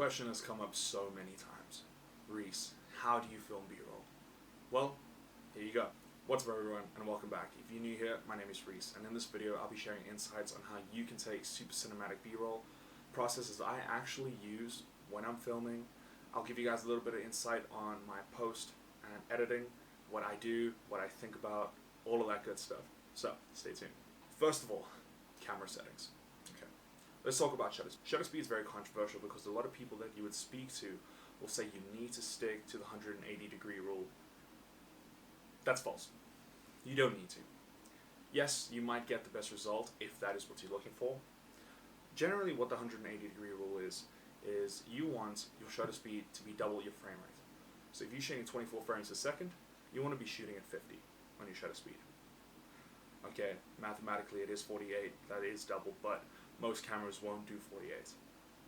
question has come up so many times. Reese, how do you film B-roll? Well, here you go. What's up everyone, and welcome back. If you're new here, my name is Reese, and in this video I'll be sharing insights on how you can take super cinematic B-roll, processes I actually use when I'm filming. I'll give you guys a little bit of insight on my post and editing, what I do, what I think about, all of that good stuff. So, stay tuned. First of all, camera settings. Okay, let's talk about shutter speed. Shutter speed is very controversial because a lot of people that you would speak to will say you need to stick to the 180-degree rule. That's false. You don't need to. Yes, you might get the best result if that is what you're looking for. Generally, what the 180-degree rule is you want your shutter speed to be double your frame rate. So if you're shooting 24 frames a second, you want to be shooting at 50 on your shutter speed. Okay, mathematically it is 48, that is double, but most cameras won't do 48.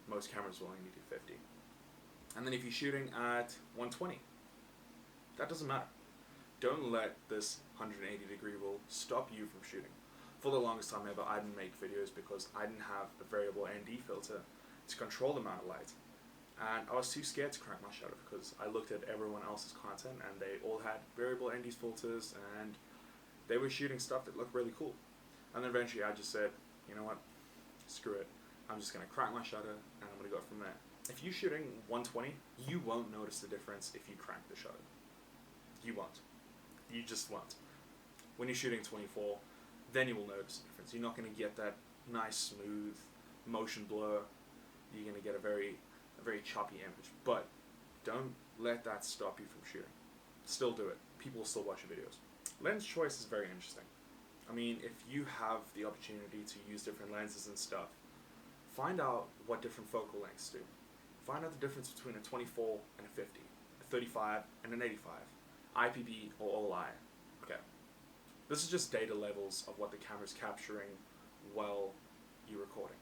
Most cameras will only do 50. And then if you're shooting at 120, that doesn't matter. Don't let this 180-degree rule stop you from shooting. For the longest time ever, I didn't make videos because I didn't have a variable ND filter to control the amount of light. And I was too scared to crank my shutter because I looked at everyone else's content and they all had variable ND filters and they were shooting stuff that looked really cool. And then eventually I just said, you know what, screw it. I'm just going to crank my shutter and I'm going to go from there. If you're shooting 120, you won't notice the difference if you crank the shutter. You won't. You just won't. When you're shooting 24, then you will notice the difference. You're not going to get that nice, smooth motion blur. You're going to get a very choppy image. But don't let that stop you from shooting. Still do it. People will still watch your videos. Lens choice is very interesting. I mean, if you have the opportunity to use different lenses and stuff, find out what different focal lengths do. Find out the difference between a 24 and a 50, a 35 and an 85, IPB or all-eye. Okay. This is just data levels of what the camera's capturing while you're recording.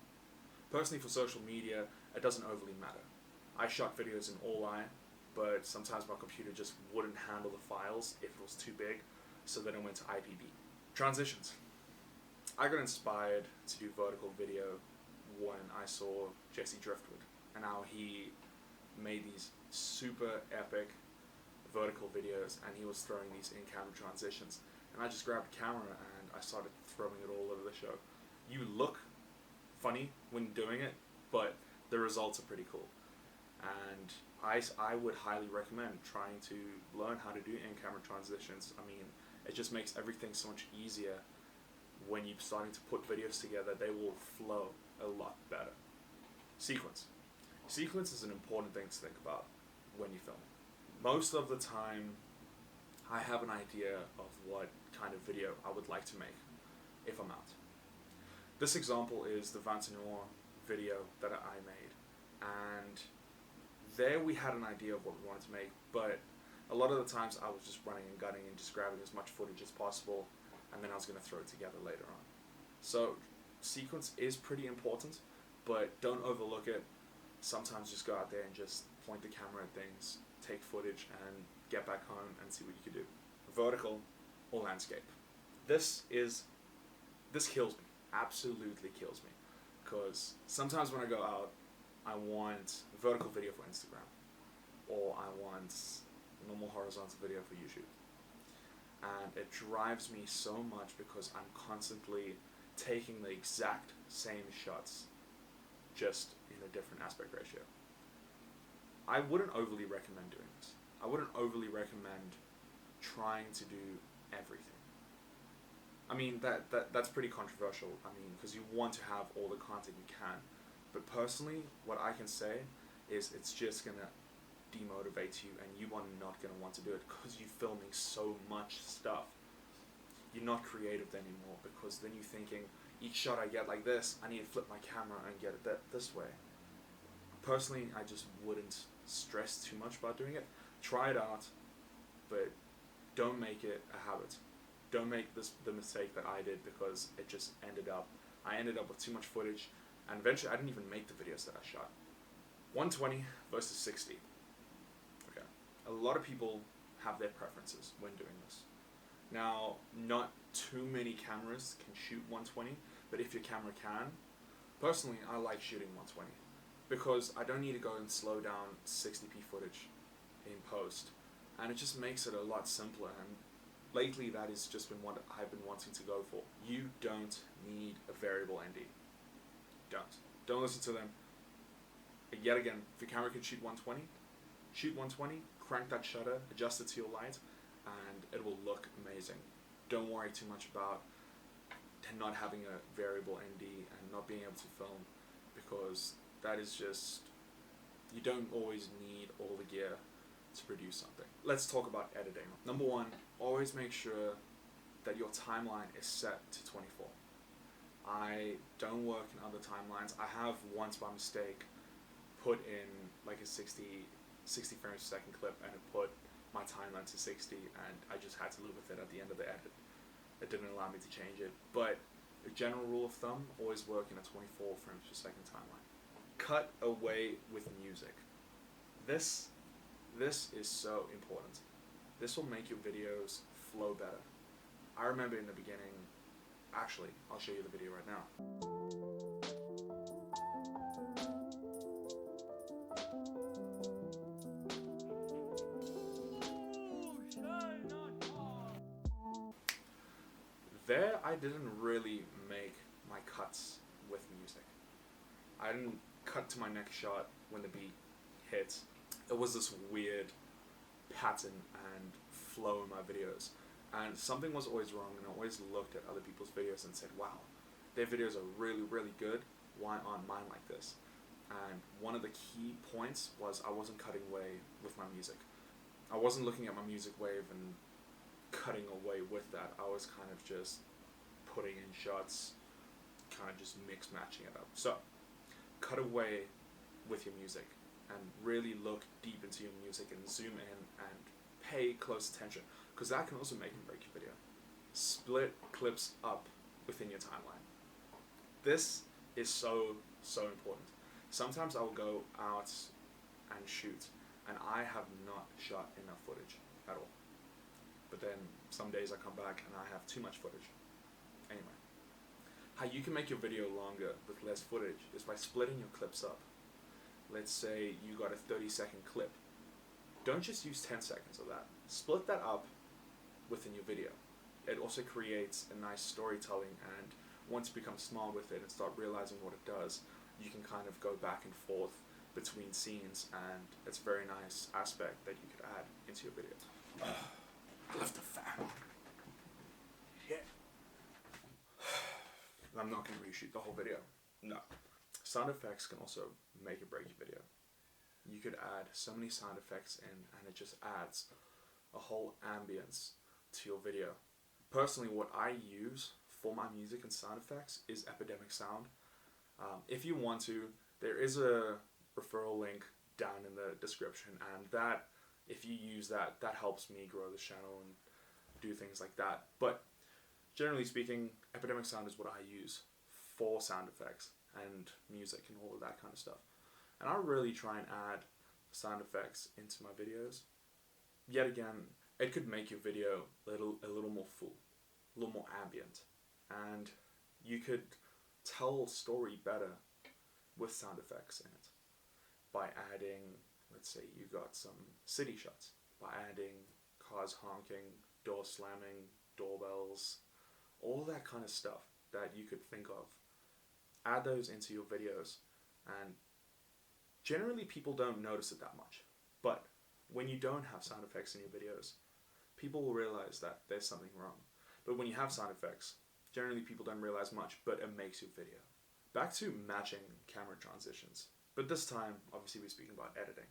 Personally, for social media, it doesn't overly matter. I shot videos in all-eye, but sometimes my computer just wouldn't handle the files if it was too big, so then I went to IPB. Transitions. I got inspired to do vertical video when I saw Jesse Driftwood and how he made these super epic vertical videos and he was throwing these in-camera transitions. And I just grabbed a camera and I started throwing it all over the show. You look funny when doing it, but the results are pretty cool. And I would highly recommend trying to learn how to do in-camera transitions. I mean, it just makes everything so much easier when you're starting to put videos together. They will flow a lot better. Sequence. Sequence is an important thing to think about when you're filming. Most of the time, I have an idea of what kind of video I would like to make if I'm out. This example is the Vantanor video that I made, and there we had an idea of what we wanted to make, but a lot of the times I was just running and gunning and just grabbing as much footage as possible, and then I was going to throw it together later on. So sequence is pretty important, but don't overlook it. Sometimes just go out there and just point the camera at things, take footage, and get back home and see what you can do. Vertical or landscape. This kills me. Absolutely kills me. Because sometimes when I go out, I want vertical video for Instagram, or I want normal horizontal video for YouTube. And it drives me so much because I'm constantly taking the exact same shots, just in a different aspect ratio. I wouldn't overly recommend doing this. I wouldn't overly recommend trying to do everything. I mean, that's pretty controversial, I mean, because you want to have all the content you can. But personally, what I can say is it's just going to demotivate you and you are not going to want to do it because you're filming so much stuff. You're not creative anymore because then you're thinking, each shot I get like this, I need to flip my camera and get it this way. Personally, I just wouldn't stress too much about doing it. Try it out, but don't make it a habit. Don't make the mistake that I did because I ended up with too much footage, and eventually I didn't even make the videos that I shot. 120 versus 60. Okay. A lot of people have their preferences when doing this. Now, not too many cameras can shoot 120, but if your camera can, personally I like shooting 120. because I don't need to go and slow down 60p footage in post, and it just makes it a lot simpler. And lately that has just been what I've been wanting to go for. You don't need a variable ND. Don't listen to them. Yet again, if your camera can shoot 120, shoot 120, crank that shutter, adjust it to your light, and it will look amazing. Don't worry too much about not having a variable ND and not being able to film, because that is just, you don't always need all the gear to produce something. Let's talk about editing. Number one, always make sure that your timeline is set to 24. I don't work in other timelines. I have once by mistake put in like a 60 frames per second clip, and it put my timeline to 60, and I just had to live with it at the end of the edit. It didn't allow me to change it, but a general rule of thumb, always work in a 24 frames per second timeline. Cut away with music. This is so important. This will make your videos flow better. I remember in the beginning, actually, I'll show you the video right now. There, I didn't really make my cuts with music. I didn't cut to my next shot when the beat hits. It was this weird pattern and flow in my videos. And something was always wrong, and I always looked at other people's videos and said, wow, their videos are really, really good. Why aren't mine like this? And one of the key points was I wasn't cutting away with my music. I wasn't looking at my music wave and cutting away with that. I was kind of just putting in shots, kind of just mix matching it up. So cut away with your music and really look deep into your music and zoom in and pay close attention, because that can also make and break your video. Split clips up within your timeline. This is so important. Sometimes I will go out and shoot and I have not shot enough footage at all. But then some days I come back and I have too much footage. Anyway, how you can make your video longer with less footage is by splitting your clips up. Let's say you got a 30-second clip. Don't just use 10 seconds of that. Split that up within your video. It also creates a nice storytelling, and once you become smart with it and start realizing what it does, you can kind of go back and forth between scenes, and it's a very nice aspect that you could add into your video. Left the fan. Shit. I'm not going to reshoot the whole video. No. Sound effects can also make or break your video. You could add so many sound effects in, and it just adds a whole ambience to your video. Personally, what I use for my music and sound effects is Epidemic Sound. If you want to, there is a referral link down in the description, and that, if you use that, that helps me grow the channel and do things like that. But generally speaking, Epidemic Sound is what I use for sound effects and music and all of that kind of stuff. And I really try and add sound effects into my videos. Yet again, it could make your video a little more full, a little more ambient, and you could tell a story better with sound effects in it by adding, let's say you got some city shots, by adding cars honking, door slamming, doorbells, all that kind of stuff that you could think of. Add those into your videos, and generally people don't notice it that much. But when you don't have sound effects in your videos, people will realize that there's something wrong. But when you have sound effects, generally people don't realize much, but it makes your video. Back to matching camera transitions. But this time, obviously we're speaking about editing.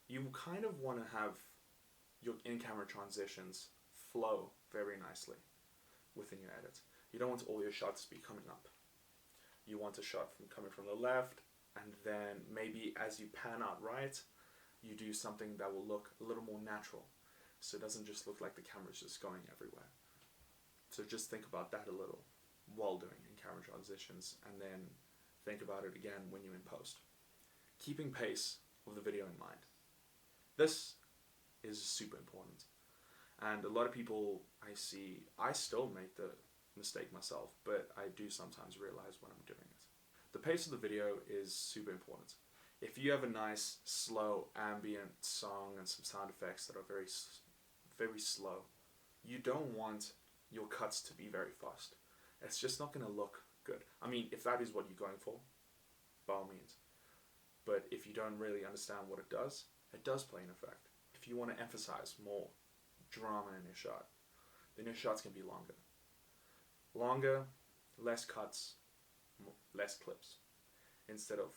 You kind of want to have your in-camera transitions flow very nicely within your edit. You don't want all your shots to be coming up. You want a shot coming from the left, and then maybe as you pan out right, you do something that will look a little more natural, so it doesn't just look like the camera's just going everywhere. So just think about that a little while doing in-camera transitions, and then think about it again when you're in post. Keeping pace with the video in mind. This is super important. And a lot of people I see, I still make the mistake myself, but I do sometimes realize when I'm doing it. The pace of the video is super important. If you have a nice, slow, ambient song and some sound effects that are very, very slow, you don't want your cuts to be very fast. It's just not going to look good. I mean, if that is what you're going for, by all means. But if you don't really understand what it does play an effect. If you want to emphasize more drama in your shot, then your shots can be longer. Longer, less cuts, less clips. Instead of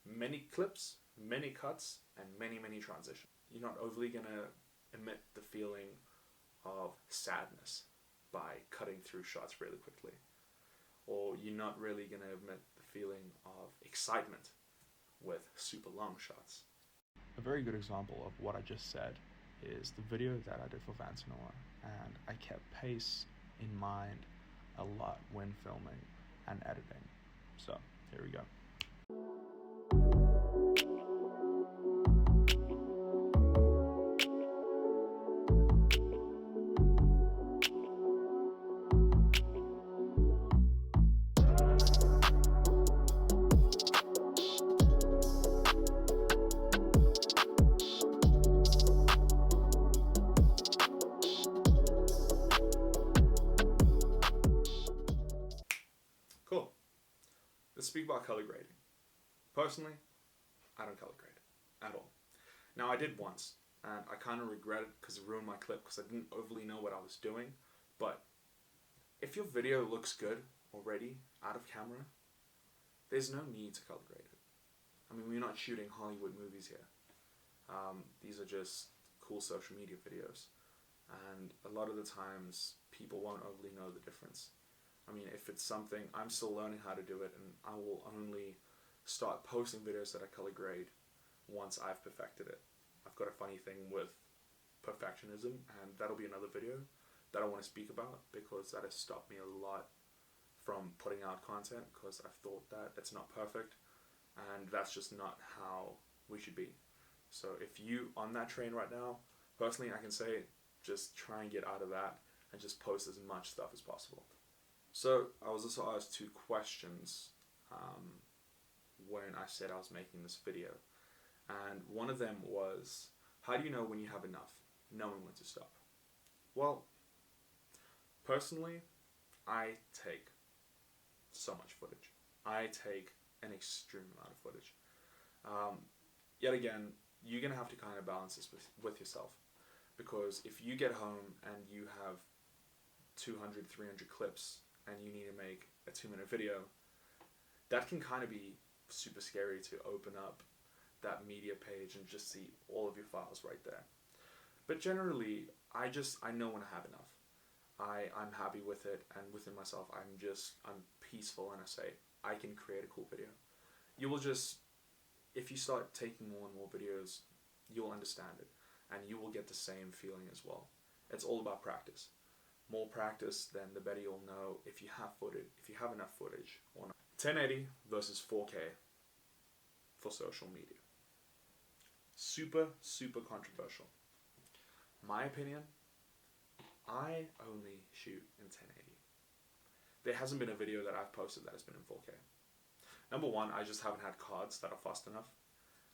many clips, many cuts, and many transitions. You're not overly going to emit the feeling of sadness by cutting through shots really quickly. Or you're not really going to emit the feeling of excitement with super long shots. A very good example of what I just said is the video that I did for Vance Noah, and I kept pace in mind a lot when filming and editing. So here we go. Cool. Let's speak about color grading. Personally, I don't color grade at all. Now I did once, and I kind of regret it because it ruined my clip because I didn't overly know what I was doing. But if your video looks good already out of camera, there's no need to color grade it. I mean, we're not shooting Hollywood movies here. These are just cool social media videos, and a lot of the times people won't overly know the difference. I mean, if it's something, I'm still learning how to do it, and I will only start posting videos that I color grade once I've perfected it. I've got a funny thing with perfectionism, and that'll be another video that I want to speak about, because that has stopped me a lot from putting out content, because I've thought that it's not perfect, and that's just not how we should be. So if you on that train right now, personally I can say just try and get out of that and just post as much stuff as possible. So I was also asked 2 questions when I said I was making this video, and one of them was, how do you know when you have enough, knowing when to stop? Well, personally, I take so much footage. I take an extreme amount of footage. Yet again, you're going to have to kind of balance this with yourself, because if you get home and you have 200, 300 clips and you need to make a 2-minute video, that can kind of be super scary to open up that media page and just see all of your files right there. But generally, I know when I have enough. I'm happy with it, and within myself, I'm peaceful, and I say, I can create a cool video. You will just, if you start taking more and more videos, you'll understand it, and you will get the same feeling as well. It's all about practice. More practice, then the better you'll know if you have enough footage or not. 1080 versus 4K for social media. Super controversial. My opinion, I only shoot in 1080. There hasn't been a video that I've posted that has been in 4K. Number 1, I just haven't had cards that are fast enough.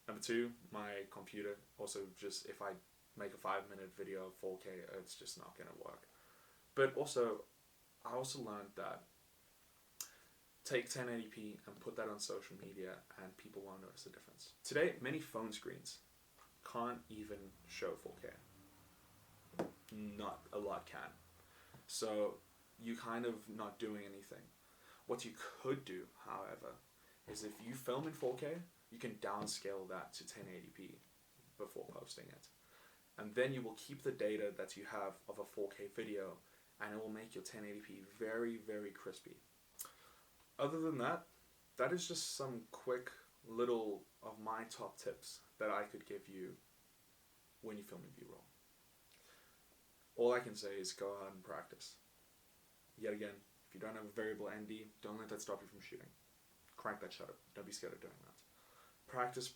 Number 2, my computer also just, if I make a 5-minute video of 4K, it's just not going to work. But also, I also learned that take 1080p and put that on social media and people won't notice the difference. Today, many phone screens can't even show 4K. Not a lot can. So you kind of not doing anything. What you could do, however, is if you film in 4K, you can downscale that to 1080p before posting it. And then you will keep the data that you have of a 4K video, and it will make your 1080p very crispy. Other than that, that is just some quick little of my top tips that I could give you when you film a B-roll. All I can say is go out and practice. Yet again, if you don't have a variable ND, don't let that stop you from shooting. Crank that shutter. Don't be scared of doing that. Practice.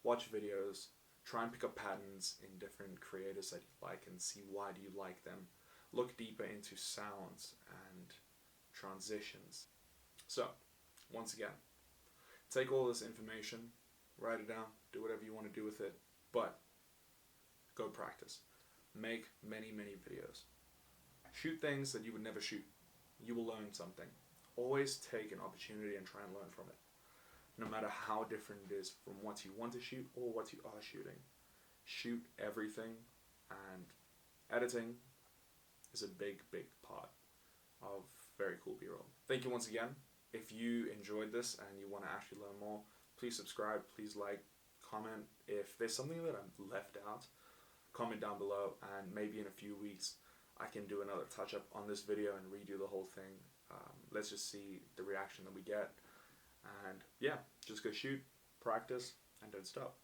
Watch videos. Try and pick up patterns in different creators that you like and see why do you like them. Look deeper into sounds and transitions. So, once again, take all this information, write it down, do whatever you want to do with it, but go practice. Make many, many videos. Shoot things that you would never shoot. You will learn something. Always take an opportunity and try and learn from it. No matter how different it is from what you want to shoot or what you are shooting. Shoot everything, and editing is a big, big part of very cool B-roll. Thank you once again. If you enjoyed this and you want to actually learn more, please subscribe, please like, comment. If there's something that I've left out, comment down below, and maybe in a few weeks I can do another touch-up on this video and redo the whole thing. Let's just see the reaction that we get. And yeah, just go shoot, practice, and don't stop.